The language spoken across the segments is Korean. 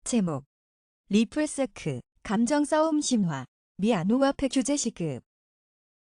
제목 리플세크 감정 싸움 심화 미 암호화폐 규제 시급.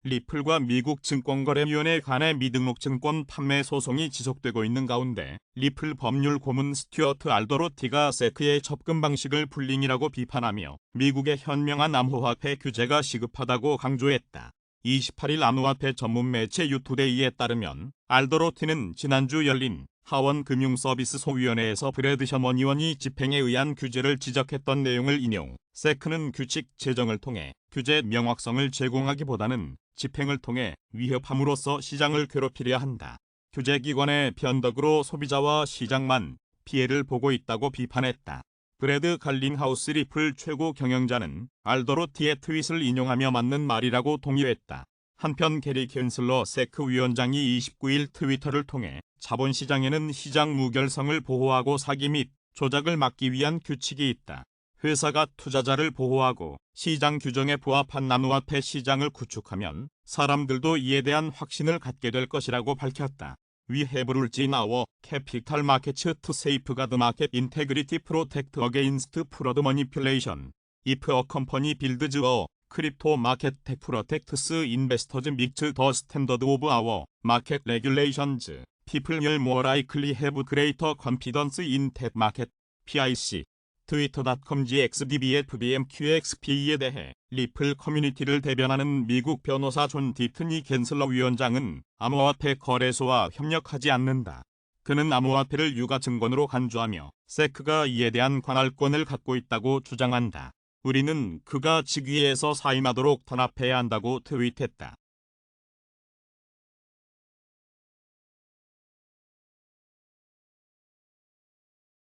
리플과 미국 증권거래위원회 간의 미등록 증권 판매 소송이 지속되고 있는 가운데 리플 법률 고문 스튜어트 알더로티가 세크의 접근 방식을 불링이라고 비판하며 미국의 현명한 암호화폐 규제가 시급하다고 강조했다. 28일 암호화폐 전문 매체 유투데이에 따르면 알더로티는 지난주 열린 하원 금융서비스 소위원회에서 브래드 셔먼 의원이 집행에 의한 규제를 지적했던 내용을 인용. 세크는 규칙 제정을 통해 규제 명확성을 제공하기보다는 집행을 통해 위협함으로써 시장을 괴롭히려 한다. 규제기관의 변덕으로 소비자와 시장만 피해를 보고 있다고 비판했다. 브래드 갈링하우스 리플 최고 경영자는 알더로티의 트윗을 인용하며 맞는 말이라고 동의했다. 한편 게리 갠슬러 세크 위원장이 29일 트위터를 통해 자본시장에는 시장 무결성을 보호하고 사기 및 조작을 막기 위한 규칙이 있다. 회사가 투자자를 보호하고 시장 규정에 부합한 암호화폐 시장을 구축하면 사람들도 이에 대한 확신을 갖게 될 것이라고 밝혔다. We have rules in our capital markets to safeguard market integrity protect against fraud manipulation. If a company builds a crypto market tech protects investors meet the standard of our market regulations, people will more likely have greater confidence in that market. PIC twitter.com/gxdbfbmqxp에 대해 리플 커뮤니티를 대변하는 미국 변호사 존 디트니 갠슬러 위원장은 암호화폐 거래소와 협력하지 않는다. 그는 암호화폐를 유가증권으로 간주하며 세크가 이에 대한 관할권을 갖고 있다고 주장한다. 우리는 그가 직위에서 사임하도록 탄압해야 한다고 트윗했다.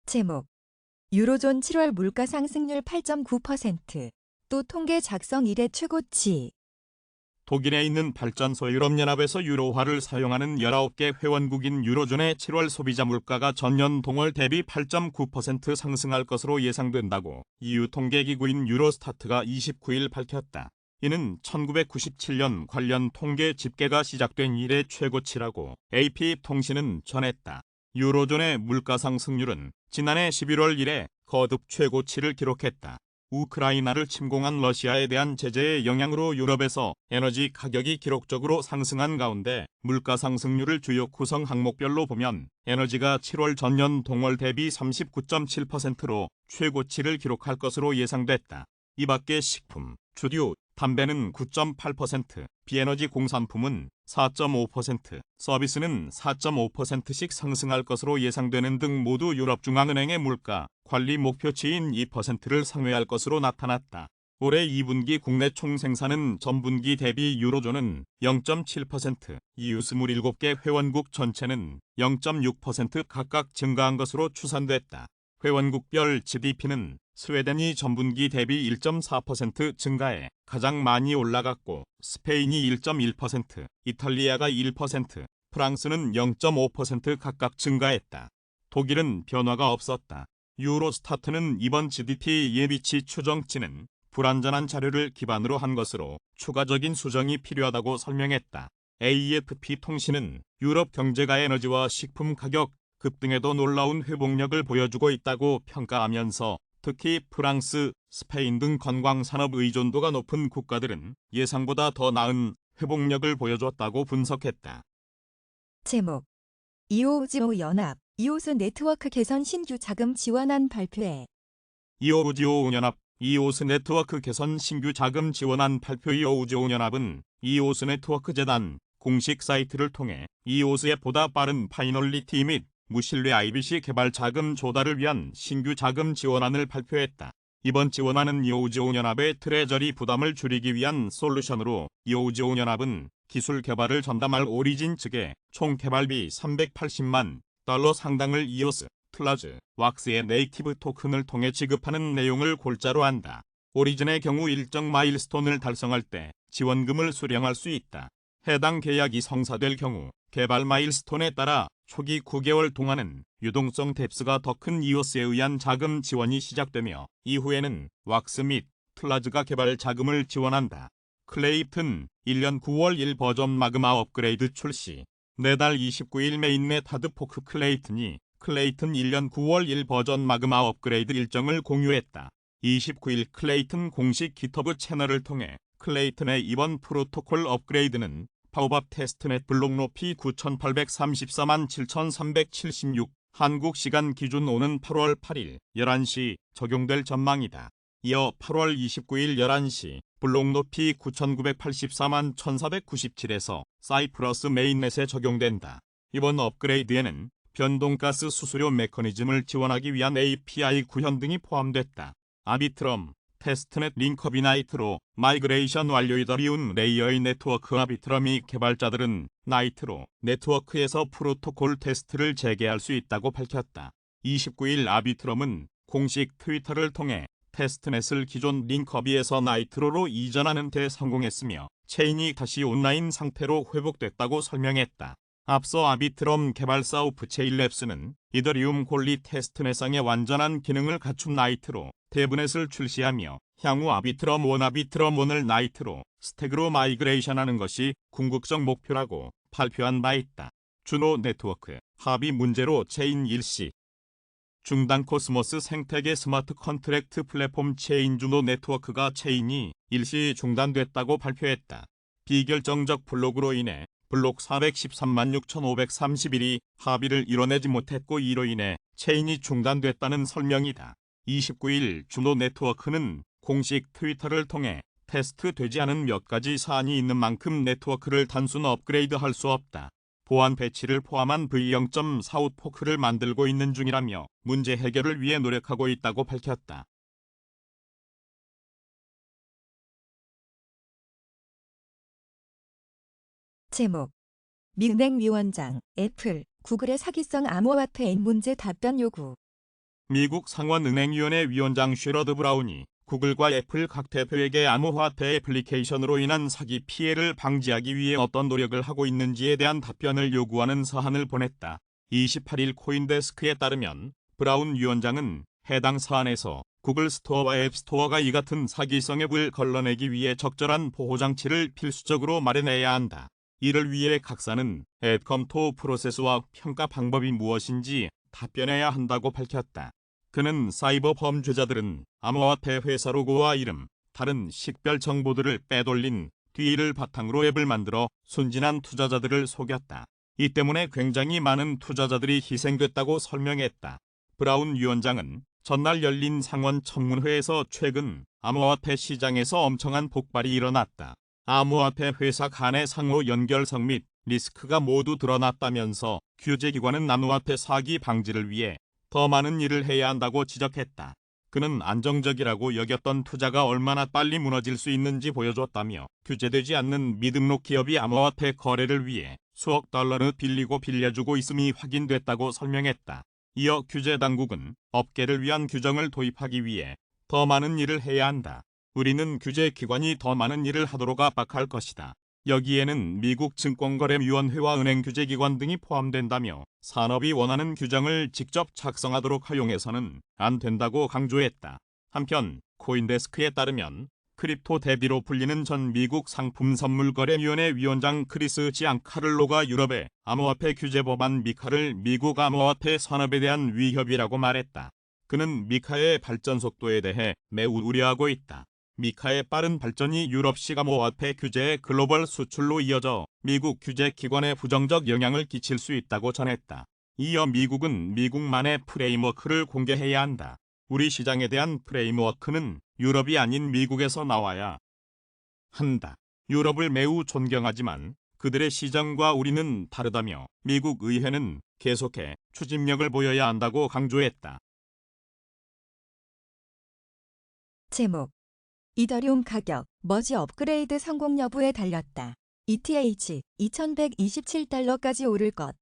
제목 유로존 7월 물가 상승률 8.9%. 또 통계 작성 이래 최고치. 독일에 있는 발전소 유럽연합에서 유로화를 사용하는 19개 회원국인 유로존의 7월 소비자 물가가 전년 동월 대비 8.9% 상승할 것으로 예상된다고 EU 통계기구인 유로스타트가 29일 밝혔다. 이는 1997년 관련 통계 집계가 시작된 이래 최고치라고 AP통신은 전했다. 유로존의 물가 상승률은 지난해 11월 이래 거듭 최고치를 기록했다. 우크라이나를 침공한 러시아에 대한 제재의 영향으로 유럽에서 에너지 가격이 기록적으로 상승한 가운데 물가 상승률을 주요 구성 항목별로 보면 에너지가 7월 전년 동월 대비 39.7%로 최고치를 기록할 것으로 예상됐다. 이 밖에 식품, 주류, 담배는 9.8%, 비에너지 공산품은 4.5%, 서비스는 4.5%씩 상승할 것으로 예상되는 등 모두 유럽중앙은행의 물가 관리 목표치인 2%를 상회할 것으로 나타났다. 올해 2분기 국내 총생산은 전분기 대비 유로존은 0.7%, EU 27개 회원국 전체는 0.6% 각각 증가한 것으로 추산됐다. 회원국별 GDP는 스웨덴이 전분기 대비 1.4% 증가해 가장 많이 올라갔고 스페인이 1.1%, 이탈리아가 1%, 프랑스는 0.5% 각각 증가했다. 독일은 변화가 없었다. 유로스타트는 이번 GDP 예비치 추정치는 불완전한 자료를 기반으로 한 것으로 추가적인 수정이 필요하다고 설명했다. AFP 통신은 유럽 경제가 에너지와 식품 가격 급등에도 놀라운 회복력을 보여주고 있다고 평가하면서 특히 프랑스, 스페인 등 관광산업 의존도가 높은 국가들은 예상보다 더 나은 회복력을 보여줬다고 분석했다. 제목 이오우지오 연합 이오스 네트워크 개선 신규 자금 지원안 발표해. 이오우지오 연합 이오스 네트워크 개선 신규 자금 지원안 발표. 이오우지오 연합은 이오스 네트워크 재단 공식 사이트를 통해 이오스의 보다 빠른 파이널리티 및 무신뢰 IBC 개발 자금 조달을 위한 신규 자금 지원안을 발표했다. 이번 지원안은 이오우지오 연합의 트레저리 부담을 줄이기 위한 솔루션으로 이오우지오 연합은 기술 개발을 전담할 오리진 측에 총 개발비 $380만 상당을 이오스, 틀라즈, 왁스의 네이티브 토큰을 통해 지급하는 내용을 골자로 한다. 오리진의 경우 일정 마일스톤을 달성할 때 지원금을 수령할 수 있다. 해당 계약이 성사될 경우 개발 마일스톤에 따라 초기 9개월 동안은 유동성 뎁스가 더 큰 이오스에 의한 자금 지원이 시작되며 이후에는 왁스 및 틀라즈가 개발 자금을 지원한다. 클레이튼 1년 9월 1 버전 마그마 업그레이드 출시. 내달 29일 메인넷 하드포크 클레이튼이 클레이튼 1년 9월 1 버전 마그마 업그레이드 일정을 공유했다. 29일 클레이튼 공식 GitHub 채널을 통해 클레이튼의 이번 프로토콜 업그레이드는 파워밥 테스트넷 블록 높이 9834만 7376 한국 시간 기준 오는 8월 8일 11시 적용될 전망이다. 이어 8월 29일 11시 블록 높이 9984만 1497에서 사이프러스 메인넷에 적용된다. 이번 업그레이드에는 변동가스 수수료 메커니즘을 지원하기 위한 API 구현 등이 포함됐다. 아비트럼, 테스트넷 링커비 나이트로 마이그레이션 완료. 이더리움 레이어의 네트워크 아비트럼이 개발자들은 나이트로 네트워크에서 프로토콜 테스트를 재개할 수 있다고 밝혔다. 29일 아비트럼은 공식 트위터를 통해 테스트넷을 기존 링커비에서 나이트로로 이전하는 데 성공했으며 체인이 다시 온라인 상태로 회복됐다고 설명했다. 앞서 아비트럼 개발사 오프체인랩스는 이더리움 권리 테스트넷상의 완전한 기능을 갖춘 나이트로 대브넷을 출시하며 향후 아비트럼 1, 아비트럼 1을 나이트로 스택으로 마이그레이션하는 것이 궁극적 목표라고 발표한 바 있다. 주노 네트워크 합의 문제로 체인 일시 중단. 코스모스 생태계 스마트 컨트랙트 플랫폼 체인 주노 네트워크가 체인이 일시 중단됐다고 발표했다. 비결정적 블록으로 인해 블록 413만 6531이 합의를 이뤄내지 못했고 이로 인해 체인이 중단됐다는 설명이다. 29일 주노 네트워크는 공식 트위터를 통해 테스트되지 않은 몇 가지 사안이 있는 만큼 네트워크를 단순 업그레이드할 수 없다. 보안 패치를 포함한 V0.45 포크를 만들고 있는 중이라며 문제 해결을 위해 노력하고 있다고 밝혔다. 제목 미 은행 위원장 애플, 구글의 사기성 암호화폐 앱 문제 답변 요구. 미국 상원은행위원회 위원장 셰러드 브라운이 구글과 애플 각 대표에게 암호화폐 애플리케이션으로 인한 사기 피해를 방지하기 위해 어떤 노력을 하고 있는지에 대한 답변을 요구하는 사안을 보냈다. 28일 코인데스크에 따르면 브라운 위원장은 해당 사안에서 구글 스토어와 앱 스토어가 이 같은 사기성 앱을 걸러내기 위해 적절한 보호장치를 필수적으로 마련해야 한다. 이를 위해 각사는 앱 검토 프로세스와 평가 방법이 무엇인지 답변해야 한다고 밝혔다. 그는 사이버 범죄자들은 암호화폐 회사 로고와 이름, 다른 식별 정보들을 빼돌린 뒤를 바탕으로 앱을 만들어 순진한 투자자들을 속였다. 이 때문에 굉장히 많은 투자자들이 희생됐다고 설명했다. 브라운 위원장은 전날 열린 상원 청문회에서 최근 암호화폐 시장에서 엄청난 폭발이 일어났다. 암호화폐 회사 간의 상호 연결성 및 리스크가 모두 드러났다면서 규제기관은 암호화폐 사기 방지를 위해 더 많은 일을 해야 한다고 지적했다. 그는 안정적이라고 여겼던 투자가 얼마나 빨리 무너질 수 있는지 보여줬다며 규제되지 않는 미등록 기업이 암호화폐 거래를 위해 수억 달러를 빌리고 빌려주고 있음이 확인됐다고 설명했다. 이어 규제 당국은 업계를 위한 규정을 도입하기 위해 더 많은 일을 해야 한다. 우리는 규제 기관이 더 많은 일을 하도록 압박할 것이다. 여기에는 미국 증권거래위원회와 은행규제기관 등이 포함된다며 산업이 원하는 규정을 직접 작성하도록 허용해서는 안 된다고 강조했다. 한편 코인데스크에 따르면 크립토 대비로 불리는 전 미국 상품선물거래위원회 위원장 크리스 지앙카를로가 유럽의 암호화폐 규제 법안 미카를 미국 암호화폐 산업에 대한 위협이라고 말했다. 그는 미카의 발전 속도에 대해 매우 우려하고 있다. 미카의 빠른 발전이 유럽식 암호화폐 규제의 글로벌 수출로 이어져 미국 규제기관에 부정적 영향을 끼칠 수 있다고 전했다. 이어 미국은 미국만의 프레임워크를 공개해야 한다. 우리 시장에 대한 프레임워크는 유럽이 아닌 미국에서 나와야 한다. 유럽을 매우 존경하지만 그들의 시장과 우리는 다르다며 미국 의회는 계속해 추진력을 보여야 한다고 강조했다. 제목 이더리움 가격, 머지 업그레이드 성공 여부에 달렸다. ETH 2127달러까지 오를 것.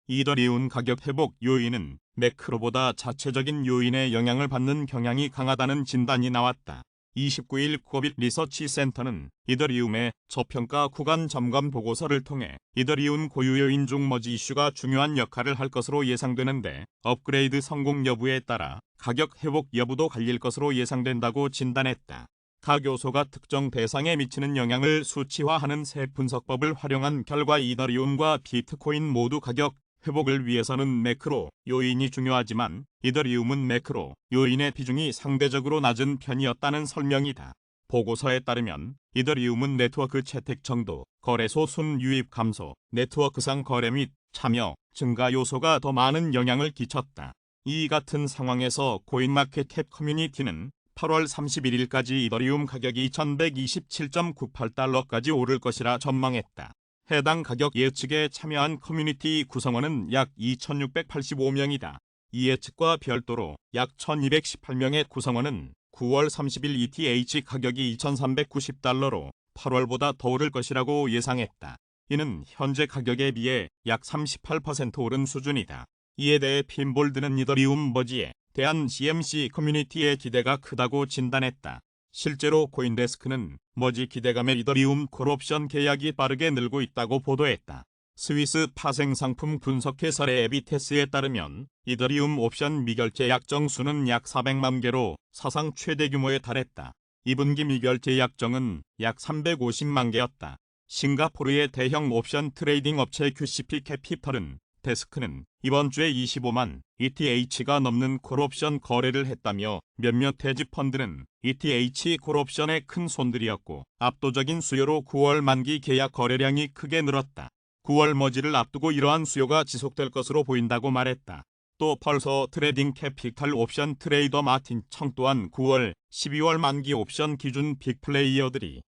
이더리움 가격 회복 요인은 매크로보다 자체적인 요인에 영향을 받는 경향이 강하다는 진단이 나왔다. 29일 코빗 리서치 센터는 이더리움의 저평가 구간 점검 보고서를 통해 이더리움 고유 요인 중 머지 이슈가 중요한 역할을 할 것으로 예상되는데 업그레이드 성공 여부에 따라 가격 회복 여부도 갈릴 것으로 예상된다고 진단했다. 각 요소가 특정 대상에 미치는 영향을 수치화하는 새 분석법을 활용한 결과 이더리움과 비트코인 모두 가격 회복을 위해서는 매크로 요인이 중요하지만 이더리움은 매크로 요인의 비중이 상대적으로 낮은 편이었다는 설명이다. 보고서에 따르면 이더리움은 네트워크 채택 정도, 거래소 순 유입 감소, 네트워크상 거래 및 참여 증가 요소가 더 많은 영향을 끼쳤다. 이 같은 상황에서 코인마켓캡 커뮤니티는 8월 31일까지 이더리움 가격이 2127.98달러까지 오를 것이라 전망했다. 해당 가격 예측에 참여한 커뮤니티 구성원은 약 2685명이다. 이 예측과 별도로 약 1218명의 구성원은 9월 30일 ETH 가격이 2390달러로 8월보다 더 오를 것이라고 예상했다. 이는 현재 가격에 비해 약 38% 오른 수준이다. 이에 대해 핀볼드는 이더리움 머지에 대한 CMC 커뮤니티의 기대가 크다고 진단했다. 실제로 코인데스크는 머지 기대감에 이더리움 콜옵션 계약이 빠르게 늘고 있다고 보도했다. 스위스 파생 상품 분석회사 에비테스에 따르면 이더리움 옵션 미결제 약정 수는 약 400만 개로 사상 최대 규모에 달했다. 2분기 미결제 약정은 약 350만 개였다. 싱가포르의 대형 옵션 트레이딩 업체 QCP 캐피털은 데스크는 이번 주에 25만 ETH가 넘는 콜옵션 거래를 했다며 몇몇 헤지펀드는 ETH 콜옵션의 큰 손들이었고 압도적인 수요로 9월 만기 계약 거래량이 크게 늘었다. 9월 머지를 앞두고 이러한 수요가 지속될 것으로 보인다고 말했다. 또 펄서 트레이딩 캐피탈 옵션 트레이더 마틴 청 또한 9월, 12월 만기 옵션 기준 빅플레이어들이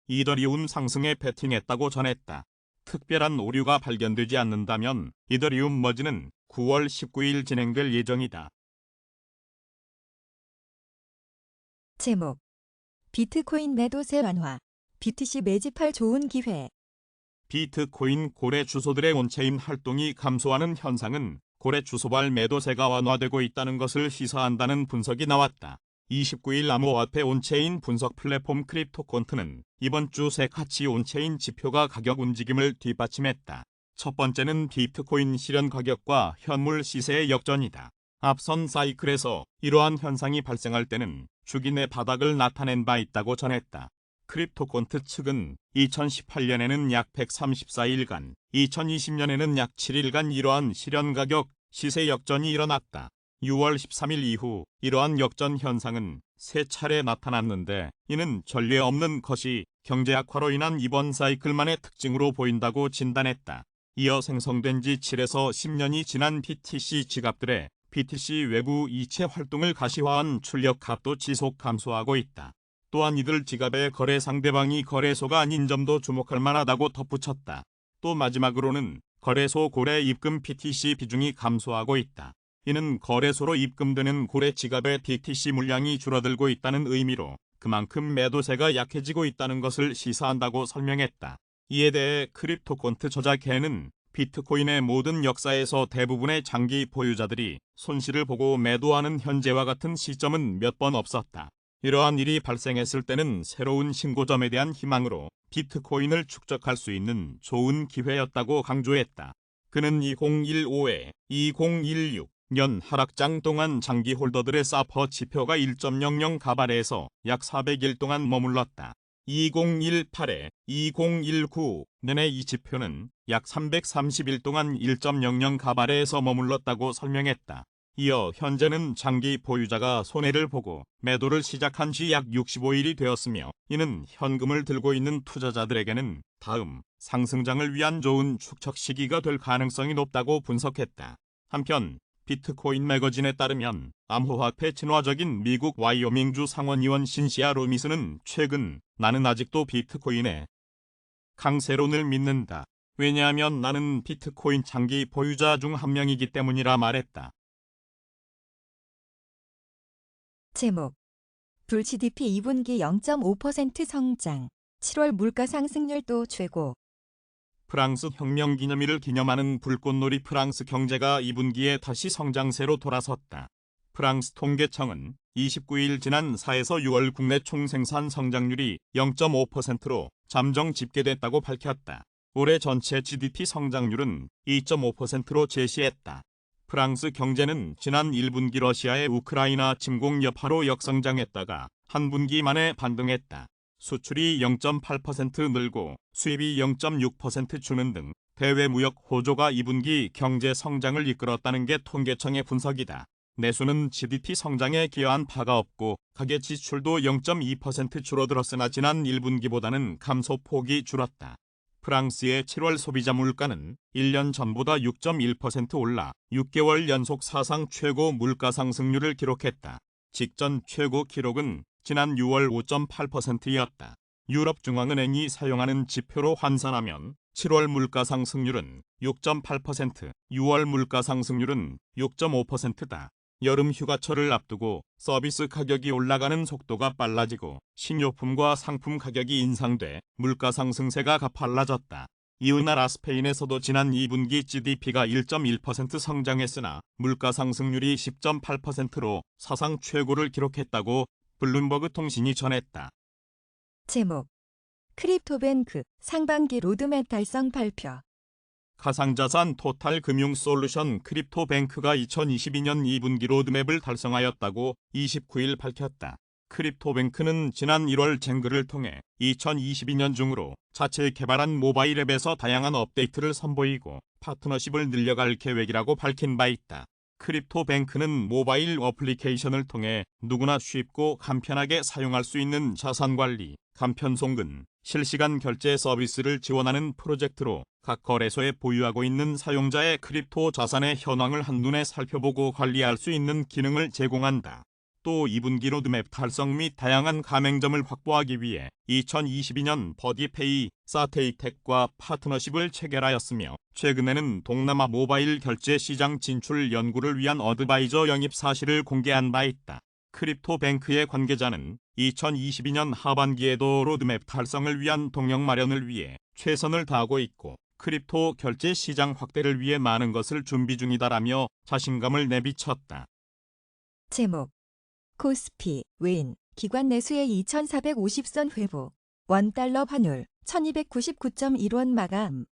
이더리움 상승에 베팅했다고 전했다. 특별한 오류가 발견되지 않는다면 이더리움 머지는 9월 19일 진행될 예정이다. 제목 비트코인 매도세 완화, BTC 매집할 좋은 기회. 비트코인 거래 주소들의 온체인 활동이 감소하는 현상은 거래 주소발 매도세가 완화되고 있다는 것을 시사한다는 분석이 나왔다. 29일 암호화폐 온체인 분석 플랫폼 크립토콘트는 이번 주 세 가치 온체인 지표가 가격 움직임을 뒷받침했다. 첫 번째는 비트코인 실현 가격과 현물 시세의 역전이다. 앞선 사이클에서 이러한 현상이 발생할 때는 주기 내 바닥을 나타낸 바 있다고 전했다. 크립토콘트 측은 2018년에는 약 134일간, 2020년에는 약 7일간 이러한 실현 가격, 시세 역전이 일어났다. 6월 13일 이후 이러한 역전 현상은 세 차례 나타났는데 이는 전례 없는 것이 경제 악화로 인한 이번 사이클만의 특징으로 보인다고 진단했다. 이어 생성된 지 7에서 10년이 지난 BTC 지갑들의 BTC 외부 이체 활동을 가시화한 출력값도 지속 감소하고 있다. 또한 이들 지갑의 거래 상대방이 거래소가 아닌 점도 주목할 만하다고 덧붙였다. 또 마지막으로는 거래소 고래 입금 BTC 비중이 감소하고 있다. 이는 거래소로 입금되는 고래 지갑의 BTC 물량이 줄어들고 있다는 의미로 그만큼 매도세가 약해지고 있다는 것을 시사한다고 설명했다. 이에 대해 크립토콘트 저자계는 비트코인의 모든 역사에서 대부분의 장기 보유자들이 손실을 보고 매도하는 현재와 같은 시점은 몇 번 없었다. 이러한 일이 발생했을 때는 새로운 신고점에 대한 희망으로 비트코인을 축적할 수 있는 좋은 기회였다고 강조했다. 그는 2015에 2016년 하락장 동안 장기 홀더들의 사퍼 지표가 1.00 가발에서 약 400일 동안 머물렀다. 2018에 2019년의 이 지표는 약 330일 동안 1.00 가발에서 머물렀다고 설명했다. 이어 현재는 장기 보유자가 손해를 보고 매도를 시작한 지 약 65일이 되었으며 이는 현금을 들고 있는 투자자들에게는 다음 상승장을 위한 좋은 축적 시기가 될 가능성이 높다고 분석했다. 한편 비트코인 매거진에 따르면 암호화폐 친화적인 미국 와이오밍주 상원의원 신시아 로미스는 최근 나는 아직도 비트코인의 강세론을 믿는다. 왜냐하면 나는 비트코인 장기 보유자 중 한 명이기 때문이라 말했다. 제목 불 GDP 2분기 0.5% 성장, 7월 물가 상승률도 최고. 프랑스 혁명 기념일을 기념하는 불꽃놀이 프랑스 경제가 2분기에 다시 성장세로 돌아섰다. 프랑스 통계청은 29일 지난 4에서 6월 국내 총생산 성장률이 0.5%로 잠정 집계됐다고 밝혔다. 올해 전체 GDP 성장률은 2.5%로 제시했다. 프랑스 경제는 지난 1분기 러시아의 우크라이나 침공 여파로 역성장했다가 한 분기 만에 반등했다. 수출이 0.8% 늘고 수입이 0.6% 주는 등 대외 무역 호조가 2분기 경제 성장을 이끌었다는 게 통계청의 분석이다. 내수는 GDP 성장에 기여한 바가 없고 가계 지출도 0.2% 줄어들었으나 지난 1분기보다는 감소폭이 줄었다. 프랑스의 7월 소비자 물가는 1년 전보다 6.1% 올라 6개월 연속 사상 최고 물가 상승률을 기록했다. 직전 최고 기록은 지난 6월 5.8%였다. 유럽중앙은행이 사용하는 지표로 환산하면 7월 물가 상승률은 6.8%, 6월 물가 상승률은 6.5%다. 여름 휴가철을 앞두고 서비스 가격이 올라가는 속도가 빨라지고 식료품과 상품 가격이 인상돼 물가 상승세가 가팔라졌다. 이웃나라 스페인에서도 지난 2분기 GDP가 1.1% 성장했으나 물가 상승률이 10.8%로 사상 최고를 기록했다고 블룸버그 통신이 전했다. 제목 크립토뱅크 상반기 로드맵 달성 발표. 가상자산 토탈금융솔루션 크립토뱅크가 2022년 2분기 로드맵을 달성하였다고 29일 밝혔다. 크립토뱅크는 지난 1월 쟁글을 통해 2022년 중으로 자체 개발한 모바일 앱에서 다양한 업데이트를 선보이고 파트너십을 늘려갈 계획이라고 밝힌 바 있다. 크립토뱅크는 모바일 어플리케이션을 통해 누구나 쉽고 간편하게 사용할 수 있는 자산관리, 간편 송금, 실시간 결제 서비스를 지원하는 프로젝트로 각 거래소에 보유하고 있는 사용자의 크립토 자산의 현황을 한눈에 살펴보고 관리할 수 있는 기능을 제공한다. 또 2분기 로드맵 달성 및 다양한 가맹점을 확보하기 위해 2022년 버디페이, 사테이텍과 파트너십을 체결하였으며 최근에는 동남아 모바일 결제 시장 진출 연구를 위한 어드바이저 영입 사실을 공개한 바 있다. 크립토뱅크의 관계자는 2022년 하반기에도 로드맵 달성을 위한 동력 마련을 위해 최선을 다하고 있고 크립토 결제 시장 확대를 위해 많은 것을 준비 중이다라며 자신감을 내비쳤다. 제목 코스피 윈 기관 내수의 2450선 회복 원달러 환율 1299.1원 마감.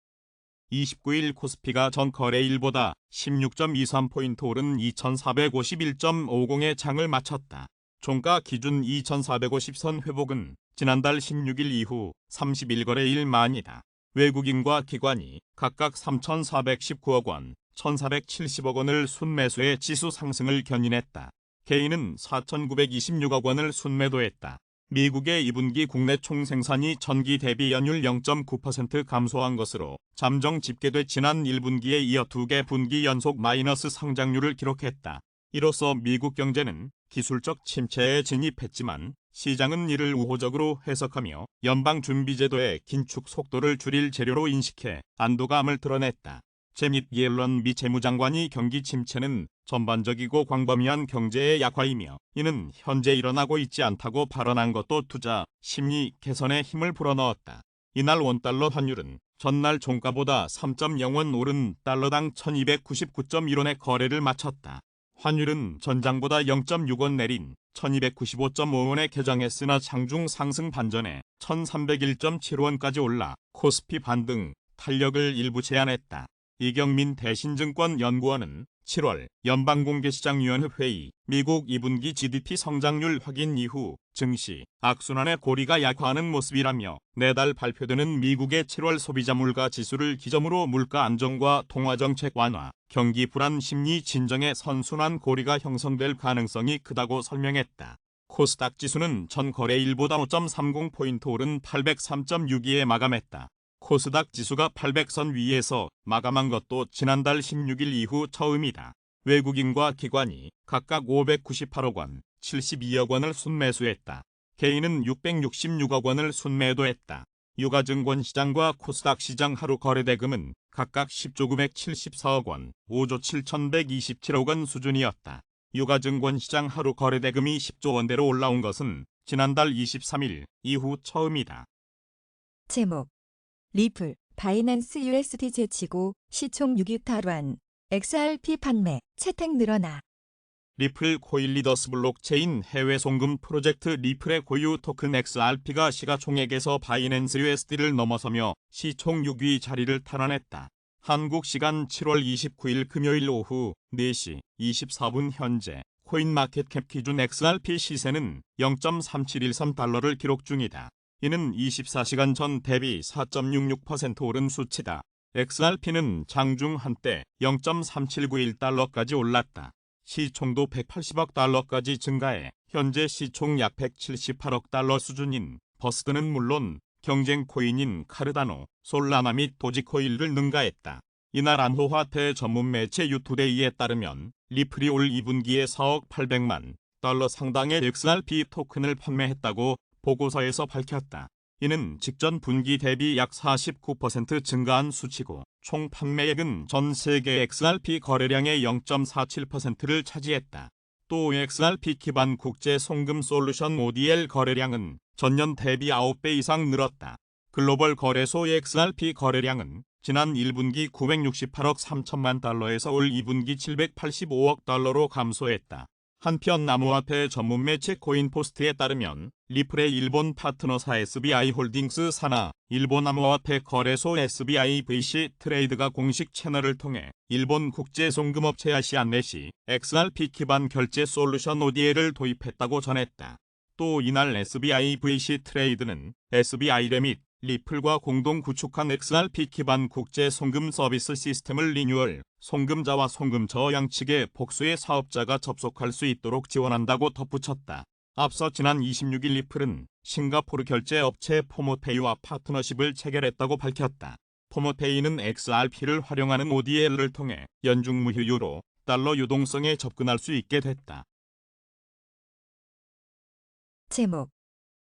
29일 코스피가 전 거래일보다 16.23포인트 오른 2451.50의 장을 마쳤다. 종가 기준 2450선 회복은 지난달 16일 이후 31거래일 만이다. 외국인과 기관이 각각 3,419억 원, 1,470억 원을 순매수해 지수 상승을 견인했다. 개인은 4,926억 원을 순매도했다. 미국의 2분기 국내 총생산이 전기 대비 연율 0.9% 감소한 것으로 잠정 집계돼 지난 1분기에 이어 2개 분기 연속 마이너스 성장률을 기록했다. 이로써 미국 경제는 기술적 침체에 진입했지만 시장은 이를 우호적으로 해석하며 연방준비제도의 긴축 속도를 줄일 재료로 인식해 안도감을 드러냈다. 제닛 옐런 미 재무장관이 경기 침체는 전반적이고 광범위한 경제의 약화이며 이는 현재 일어나고 있지 않다고 발언한 것도 투자 심리 개선에 힘을 불어넣었다. 이날 원달러 환율은 전날 종가보다 3.0원 오른 달러당 1299.1원의 거래를 마쳤다. 환율은 전장보다 0.6원 내린 1295.5원에 개장했으나 장중 상승 반전에 1301.7원까지 올라 코스피 반등 탄력을 일부 제한했다. 이경민 대신증권 연구원은 7월 연방공개시장위원회 회의 미국 2분기 GDP 성장률 확인 이후 증시 악순환의 고리가 약화하는 모습이라며 내달 발표되는 미국의 7월 소비자 물가 지수를 기점으로 물가 안정과 통화정책 완화, 경기 불안 심리 진정의 선순환 고리가 형성될 가능성이 크다고 설명했다. 코스닥 지수는 전 거래일보다 5.30포인트 오른 803.62에 마감했다. 코스닥 지수가 800선 위에서 마감한 것도 지난달 16일 이후 처음이다. 외국인과 기관이 각각 598억 원, 72억 원을 순매수했다. 개인은 666억 원을 순매도했다. 유가증권 시장과 코스닥 시장 하루 거래대금은 각각 10조 974억 원, 5조 7127억 원 수준이었다. 유가증권 시장 하루 거래대금이 10조 원대로 올라온 것은 지난달 23일 이후 처음이다. 제목 리플 바이낸스 USD 제치고 시총 6위 탈환 XRP 판매 채택 늘어나. 리플 코인 리더스 블록체인 해외 송금 프로젝트 리플의 고유 토큰 XRP가 시가총액에서 바이낸스 USD를 넘어서며 시총 6위 자리를 탈환했다. 한국 시간 7월 29일 금요일 오후 4시 24분 현재 코인마켓캡 기준 XRP 시세는 0.3713달러를 기록 중이다. 이는 24시간 전 대비 4.66% 오른 수치다. XRP는 장중 한때 0.3791달러까지 올랐다. 시총도 180억 달러까지 증가해 현재 시총 약 178억 달러 수준인 버스드는 물론 경쟁 코인인 카르다노, 솔라나 및 도지코인을 능가했다. 이날 암호화폐 전문 매체 유투데이에 따르면 리플이 올 2분기에 4억 800만 달러 상당의 XRP 토큰을 판매했다고 보고서에서 밝혔다. 이는 직전 분기 대비 약 49% 증가한 수치고 총 판매액은 전 세계 XRP 거래량의 0.47%를 차지했다. 또 XRP 기반 국제 송금 솔루션 ODL 거래량은 전년 대비 9배 이상 늘었다. 글로벌 거래소 XRP 거래량은 지난 1분기 968억 3천만 달러에서 올 2분기 785억 달러로 감소했다. 한편 암호화폐 전문 매체 코인포스트에 따르면 리플의 일본 파트너사 SBI홀딩스 산하 일본 암호화폐 거래소 SBIVC 트레이드가 공식 채널을 통해 일본 국제송금업체 아시안넷이 XRP 기반 결제 솔루션 ODL을 도입했다고 전했다. 또 이날 SBIVC 트레이드는 SBI 및 리플과 공동 구축한 XRP 기반 국제 송금 서비스 시스템을 리뉴얼, 송금자와 송금처 양측의 복수의 사업자가 접속할 수 있도록 지원한다고 덧붙였다. 앞서 지난 26일 리플은 싱가포르 결제 업체 포모페이와 파트너십을 체결했다고 밝혔다. 포모페이는 XRP를 활용하는 ODL을 통해 연중 무휴유로 달러 유동성에 접근할 수 있게 됐다. 제목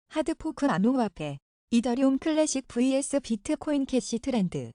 하드포크 암호화폐 이더리움 클래식 vs 비트코인 캐시 트렌드.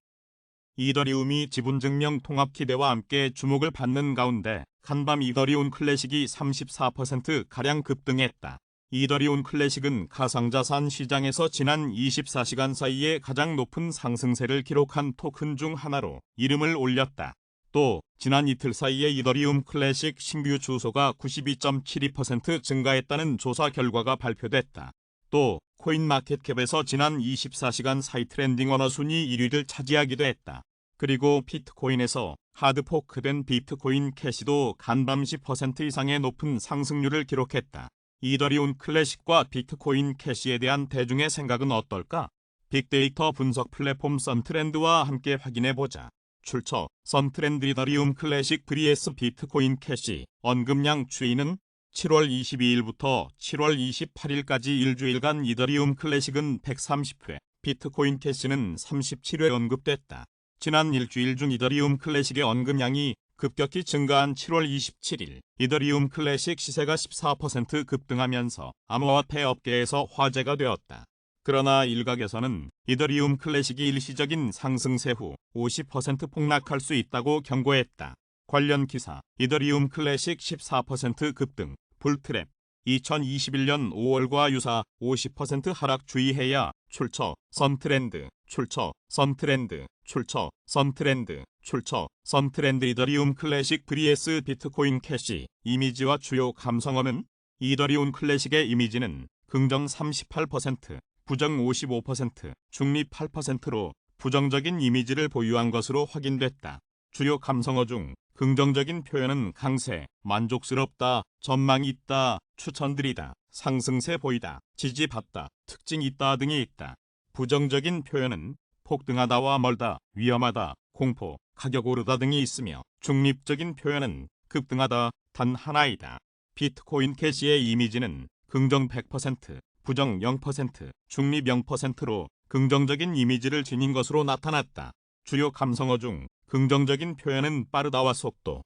이더리움이 지분증명 통합 기대와 함께 주목을 받는 가운데 간밤 이더리움 클래식이 34%가량 급등했다. 이더리움 클래식은 가상자산 시장에서 지난 24시간 사이에 가장 높은 상승세를 기록한 토큰 중 하나로 이름을 올렸다. 또 지난 이틀 사이에 이더리움 클래식 신규 주소가 92.72% 증가했다는 조사 결과가 발표됐다. 또 코인마켓캡에서 지난 24시간 사이 트렌딩 언어 순위 1위를 차지하기도 했다. 그리고 비트코인에서 하드포크된 비트코인 캐시도 간밤 10% 이상의 높은 상승률을 기록했다. 이더리움 클래식과 비트코인 캐시에 대한 대중의 생각은 어떨까? 빅데이터 분석 플랫폼 썬트렌드와 함께 확인해보자. 출처 썬트렌드 이더리움 클래식 vs 비트코인 캐시 언급량 추이는 7월 22일부터 7월 28일까지 일주일간 이더리움 클래식은 130회, 비트코인 캐시는 37회 언급됐다. 지난 일주일 중 이더리움 클래식의 언급량이 급격히 증가한 7월 27일, 이더리움 클래식 시세가 14% 급등하면서 암호화폐 업계에서 화제가 되었다. 그러나 일각에서는 이더리움 클래식이 일시적인 상승세 후 50% 폭락할 수 있다고 경고했다. 관련 기사, 이더리움 클래식 14% 급등, 불트랩, 2021년 5월과 유사 50% 하락 주의해야. 출처 썬트렌드, 출처 썬트렌드, 출처 썬트렌드, 출처 썬트렌드 이더리움 클래식 vs 비트코인 캐시. 이미지와 주요 감성어는 이더리움 클래식의 이미지는 긍정 38%, 부정 55%, 중립 8%로 부정적인 이미지를 보유한 것으로 확인됐다. 주요 감성어 중 긍정적인 표현은 강세, 만족스럽다, 전망이 있다, 추천드리다, 상승세 보이다, 지지받다, 특징 있다 등이 있다. 부정적인 표현은 폭등하다와 멀다, 위험하다, 공포, 가격 오르다 등이 있으며 중립적인 표현은 급등하다, 단 하나이다. 비트코인 캐시의 이미지는 긍정 100%, 부정 0%, 중립 0%로 긍정적인 이미지를 지닌 것으로 나타났다. 주요 감성어 중 긍정적인 표현은 빠르다와 속도,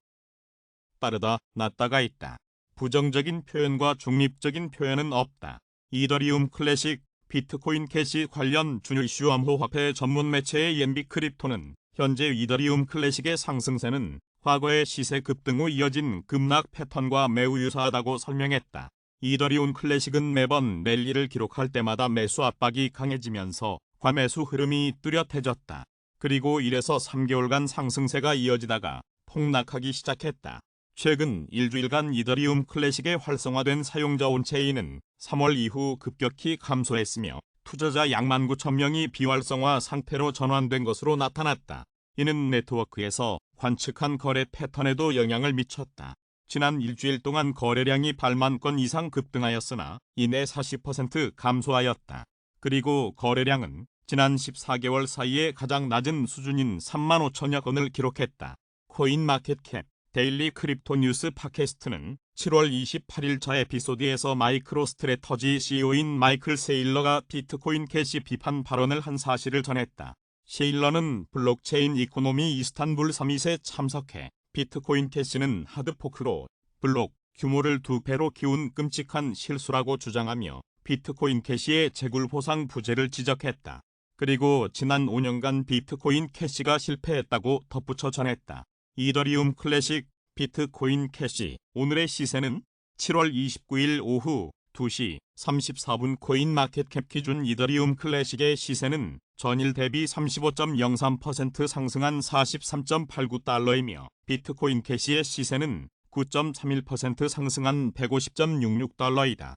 빠르다, 낮다가 있다. 부정적인 표현과 중립적인 표현은 없다. 이더리움 클래식, 비트코인 캐시 관련 주요 이슈 암호화폐 전문 매체의 ENB 크립토는 현재 이더리움 클래식의 상승세는 과거의 시세 급등 후 이어진 급락 패턴과 매우 유사하다고 설명했다. 이더리움 클래식은 매번 랠리를 기록할 때마다 매수 압박이 강해지면서 과매수 흐름이 뚜렷해졌다. 그리고 1에서 3개월간 상승세가 이어지다가 폭락하기 시작했다. 최근 일주일간 이더리움 클래식의 활성화된 사용자 온체인은 3월 이후 급격히 감소했으며 투자자 약 19,000명이 비활성화 상태로 전환된 것으로 나타났다. 이는 네트워크에서 관측한 거래 패턴에도 영향을 미쳤다. 지난 일주일 동안 거래량이 8만 건 이상 급등하였으나 이내 40% 감소하였다. 그리고 거래량은 지난 14개월 사이에 가장 낮은 수준인 3만 5천여 건을 기록했다. 코인마켓캡 데일리 크립토 뉴스 팟캐스트는 7월 28일자 에피소드에서 마이크로스트래터지 CEO인 마이클 세일러가 비트코인 캐시 비판 발언을 한 사실을 전했다. 세일러는 블록체인 이코노미 이스탄불 서밋에 참석해 비트코인 캐시는 하드포크로 블록 규모를 2배로 키운 끔찍한 실수라고 주장하며 비트코인 캐시의 재굴보상 부재를 지적했다. 그리고 지난 5년간 비트코인 캐시가 실패했다고 덧붙여 전했다. 이더리움 클래식 비트코인 캐시 오늘의 시세는 7월 29일 오후 2시 34분 코인마켓캡 기준 이더리움 클래식의 시세는 전일 대비 35.03% 상승한 43.89달러이며 비트코인 캐시의 시세는 9.31% 상승한 150.66달러이다.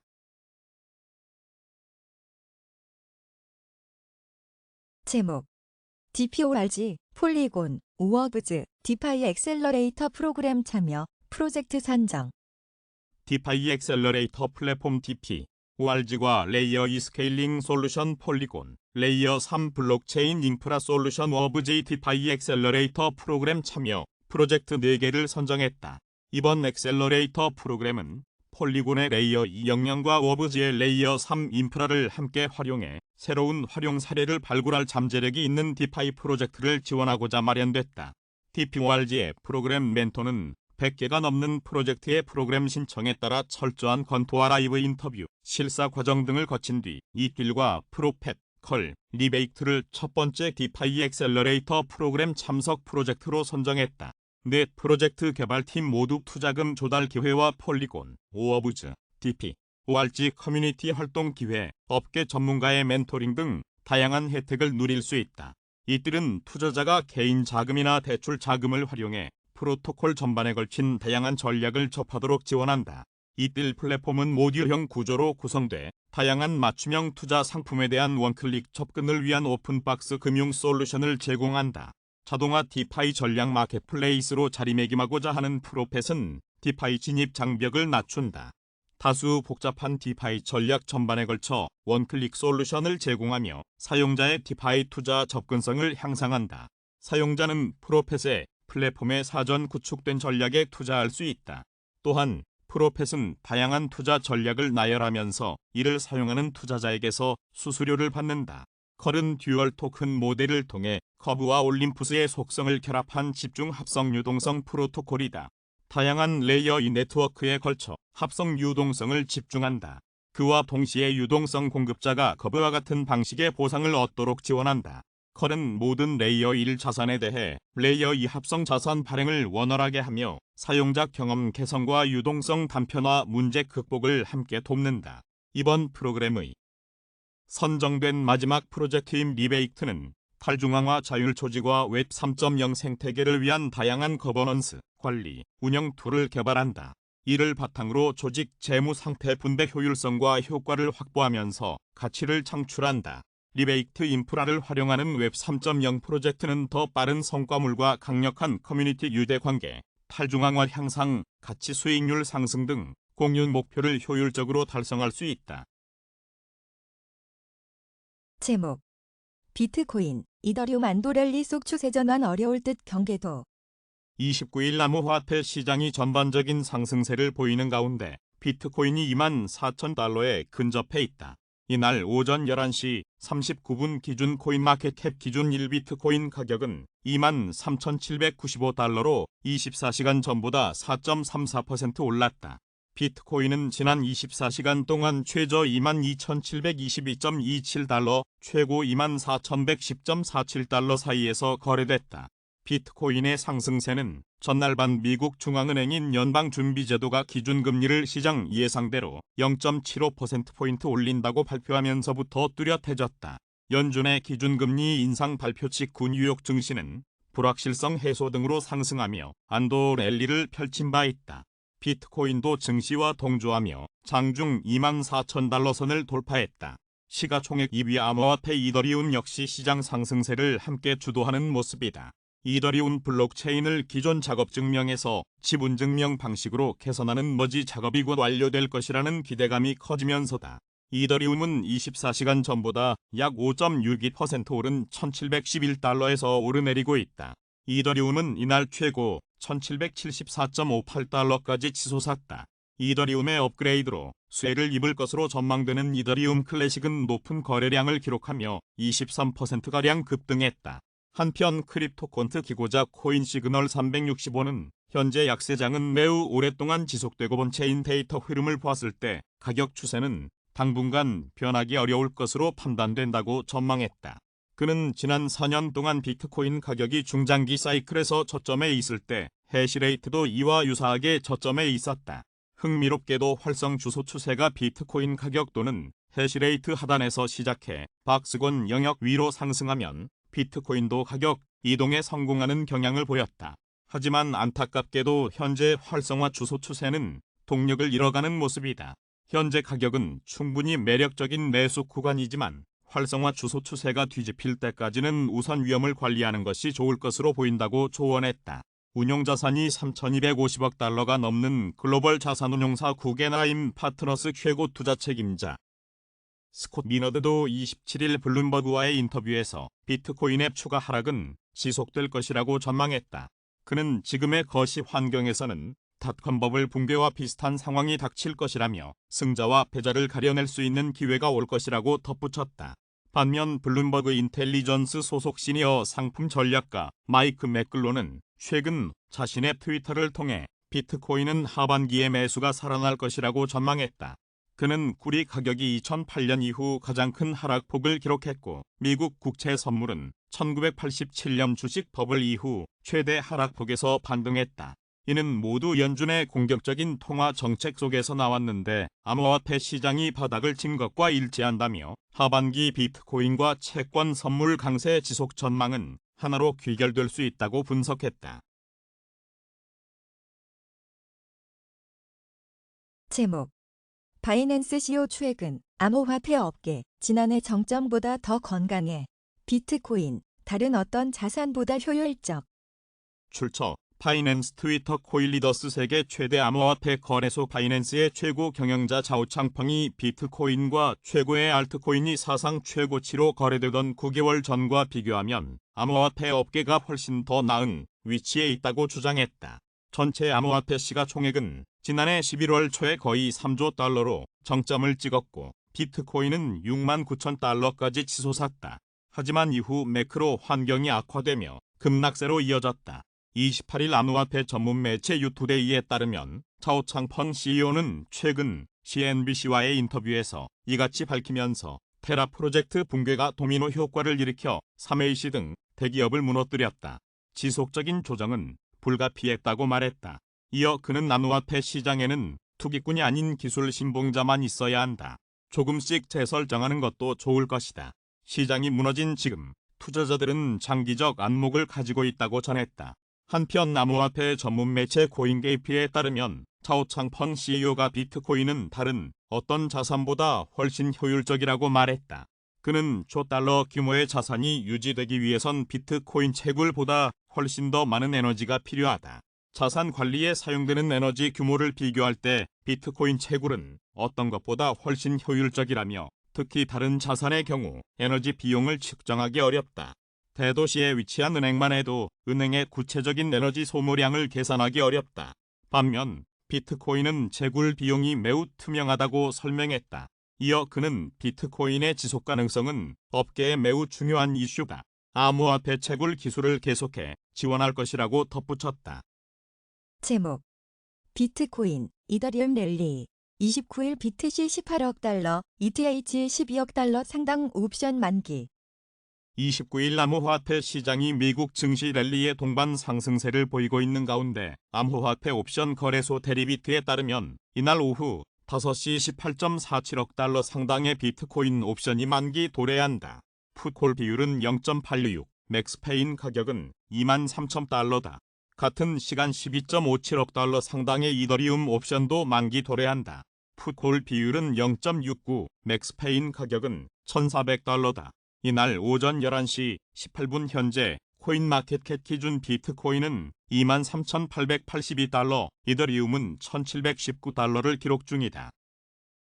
제목 DPORG 폴리곤 오어브즈 디파이 엑셀러레이터 프로그램 참여 프로젝트 산정 디파이 엑셀러레이터 플랫폼 DPORG과 레이어 2 스케일링 솔루션 폴리곤, 레이어 3 블록체인 인프라 솔루션 오어브즈 디파이 엑셀러레이터 프로그램 참여 프로젝트 4개를 선정했다. 이번 엑셀러레이터 프로그램은 폴리곤의 레이어 2 역량과 오어브즈의 레이어 3 인프라를 함께 활용해 새로운 활용 사례를 발굴할 잠재력이 있는 디파이 프로젝트를 지원하고자 마련됐다. DPORG의 프로그램 멘토는 100개가 넘는 프로젝트의 프로그램 신청에 따라 철저한 검토와 라이브 인터뷰, 실사 과정 등을 거친 뒤 이딜과 프로펫, 컬, 리베이트를 첫 번째 디파이 엑셀러레이터 프로그램 참석 프로젝트로 선정했다. 넷 프로젝트 개발팀 모두 투자금 조달 기회와 폴리곤, 오어브즈, DPORG 커뮤니티 활동 기회, 업계 전문가의 멘토링 등 다양한 혜택을 누릴 수 있다. 이들은 투자자가 개인 자금이나 대출 자금을 활용해 프로토콜 전반에 걸친 다양한 전략을 접하도록 지원한다. 이들 플랫폼은 모듈형 구조로 구성돼 다양한 맞춤형 투자 상품에 대한 원클릭 접근을 위한 오픈박스 금융 솔루션을 제공한다. 자동화 디파이 전략 마켓플레이스로 자리매김하고자 하는 프로펫은 디파이 진입 장벽을 낮춘다. 다수 복잡한 디파이 전략 전반에 걸쳐 원클릭 솔루션을 제공하며 사용자의 디파이 투자 접근성을 향상한다. 사용자는 프로펫의 플랫폼에 사전 구축된 전략에 투자할 수 있다. 또한 프로펫은 다양한 투자 전략을 나열하면서 이를 사용하는 투자자에게서 수수료를 받는다. 컬은 듀얼 토큰 모델을 통해 커브와 올림푸스의 속성을 결합한 집중 합성 유동성 프로토콜이다. 다양한 레이어 2 네트워크에 걸쳐 합성 유동성을 집중한다. 그와 동시에 유동성 공급자가 커브와 같은 방식의 보상을 얻도록 지원한다. 컬은 모든 레이어 1 자산에 대해 레이어 2 합성 자산 발행을 원활하게 하며 사용자 경험 개선과 유동성 단편화 문제 극복을 함께 돕는다. 이번 프로그램의 선정된 마지막 프로젝트인 리베이트는 탈중앙화 자율 조직과 웹 3.0 생태계를 위한 다양한 거버넌스, 관리, 운영 툴을 개발한다. 이를 바탕으로 조직 재무 상태 분배 효율성과 효과를 확보하면서 가치를 창출한다. 리베이트 인프라를 활용하는 웹 3.0 프로젝트는 더 빠른 성과물과 강력한 커뮤니티 유대 관계, 탈중앙화 향상, 가치 수익률 상승 등 공유 목표를 효율적으로 달성할 수 있다. 제목 비트코인 이더리움 안도랠리 속 추세 전환 어려울 듯 경계도 29일 암호화폐 시장이 전반적인 상승세를 보이는 가운데 비트코인이 24,000달러에 근접해 있다. 이날 오전 11시 39분 기준 코인마켓캡 기준 1비트코인 가격은 23,795달러로 24시간 전보다 4.34% 올랐다. 비트코인은 지난 24시간 동안 최저 22,722.27달러, 최고 24,110.47달러 사이에서 거래됐다. 비트코인의 상승세는 전날 밤 미국 중앙은행인 연방준비제도가 기준금리를 시장 예상대로 0.75%포인트 올린다고 발표하면서부터 뚜렷해졌다. 연준의 기준금리 인상 발표 직후 뉴욕 증시는 불확실성 해소 등으로 상승하며 안도 랠리를 펼친 바 있다. 비트코인도 증시와 동조하며 장중 24,000달러 선을 돌파했다. 시가총액 2위 암호화폐 이더리움 역시 시장 상승세를 함께 주도하는 모습이다. 이더리움 블록체인을 기존 작업증명에서 지분증명 방식으로 개선하는 머지 작업이 곧 완료될 것이라는 기대감이 커지면서다. 이더리움은 24시간 전보다 약 5.62% 오른 1711달러에서 오르내리고 있다. 이더리움은 이날 최고 1774.58달러까지 치솟았다. 이더리움의 업그레이드로 수혜를 입을 것으로 전망되는 이더리움 클래식은 높은 거래량을 기록하며 23%가량 급등했다. 한편 크립토콘트 기고자 코인 시그널 365는 현재 약세장은 매우 오랫동안 지속되고 본체인 데이터 흐름을 보았을 때 가격 추세는 당분간 변하기 어려울 것으로 판단된다고 전망했다. 그는 지난 4년 동안 비트코인 가격이 중장기 사이클에서 저점에 있을 때 해시레이트도 이와 유사하게 저점에 있었다. 흥미롭게도 활성 주소 추세가 비트코인 가격 또는 해시레이트 하단에서 시작해 박스권 영역 위로 상승하면 비트코인도 가격 이동에 성공하는 경향을 보였다. 하지만 안타깝게도 현재 활성화 주소 추세는 동력을 잃어가는 모습이다. 현재 가격은 충분히 매력적인 매수 구간이지만 활성화 주소 추세가 뒤집힐 때까지는 우선 위험을 관리하는 것이 좋을 것으로 보인다고 조언했다. 운용자산이 3,250억 달러가 넘는 글로벌 자산운용사 구겐하임 파트너스 최고 투자 책임자 스콧 미너드도 27일 블룸버그와의 인터뷰에서 비트코인의 추가 하락은 지속될 것이라고 전망했다. 그는 지금의 거시 환경에서는 닷컴 버블 붕괴와 비슷한 상황이 닥칠 것이라며 승자와 패자를 가려낼 수 있는 기회가 올 것이라고 덧붙였다. 반면 블룸버그 인텔리전스 소속 시니어 상품 전략가 마이크 맥글로는 최근 자신의 트위터를 통해 비트코인은 하반기에 매수가 살아날 것이라고 전망했다. 그는 구리 가격이 2008년 이후 가장 큰 하락폭을 기록했고 미국 국채 선물은 1987년 주식 버블 이후 최대 하락폭에서 반등했다. 이는 모두 연준의 공격적인 통화 정책 속에서 나왔는데 암호화폐 시장이 바닥을 친 것과 일치한다며 하반기 비트코인과 채권 선물 강세 지속 전망은 하나로 귀결될 수 있다고 분석했다. 제목 바이낸스 CEO 최근 암호화폐 업계 지난해 정점보다 더 건강해. 비트코인 다른 어떤 자산보다 효율적. 출처 파이낸스 트위터 코일리더스 세계 최대 암호화폐 거래소 바이낸스의 최고 경영자 자오창펑이 비트코인과 최고의 알트코인이 사상 최고치로 거래되던 9개월 전과 비교하면 암호화폐 업계가 훨씬 더 나은 위치에 있다고 주장했다. 전체 암호화폐 시가총액은 지난해 11월 초에 거의 3조 달러로 정점을 찍었고 비트코인은 6만 9천 달러까지 치솟았다. 하지만 이후 매크로 환경이 악화되며 급락세로 이어졌다. 28일 암호화폐 전문 매체 유투데이에 따르면 자오창펑 CEO는 최근 CNBC와의 인터뷰에서 이같이 밝히면서 테라 프로젝트 붕괴가 도미노 효과를 일으켜 3AC 등 대기업을 무너뜨렸다. 지속적인 조정은 불가피했다고 말했다. 이어 그는 암호화폐 시장에는 투기꾼이 아닌 기술 신봉자만 있어야 한다. 조금씩 재설정하는 것도 좋을 것이다. 시장이 무너진 지금 투자자들은 장기적 안목을 가지고 있다고 전했다. 한편 암호화폐 전문 매체 코인게이피에 따르면 자오창펑 CEO가 비트코인은 다른 어떤 자산보다 훨씬 효율적이라고 말했다. 그는 조 달러 규모의 자산이 유지되기 위해선 비트코인 채굴보다 훨씬 더 많은 에너지가 필요하다. 자산 관리에 사용되는 에너지 규모를 비교할 때 비트코인 채굴은 어떤 것보다 훨씬 효율적이라며 특히 다른 자산의 경우 에너지 비용을 측정하기 어렵다. 대도시에 위치한 은행만 해도 은행의 구체적인 에너지 소모량을 계산하기 어렵다. 반면 비트코인은 채굴 비용이 매우 투명하다고 설명했다. 이어 그는 비트코인의 지속 가능성은 업계에 매우 중요한 이슈다. 암호화폐 채굴 기술을 계속해 지원할 것이라고 덧붙였다. 제목 비트코인 이더리움 랠리 29일 비트C 18억 달러, ETH 12억 달러 상당 옵션 만기. 29일 암호화폐 시장이 미국 증시 랠리의 동반 상승세를 보이고 있는 가운데 암호화폐 옵션 거래소 데리비트에 따르면 이날 오후 5시 18.47억 달러 상당의 비트코인 옵션이 만기 도래한다. 풋콜 비율은 0.826, 맥스페인 가격은 23,000달러다. 같은 시간 12.57억 달러 상당의 이더리움 옵션도 만기 도래한다. 풋콜 비율은 0.69, 맥스페인 가격은 1,400달러다. 이날 오전 11시 18분 현재 코인마켓캡 기준 비트코인은 23,882달러, 이더리움은 1,719달러를 기록 중이다.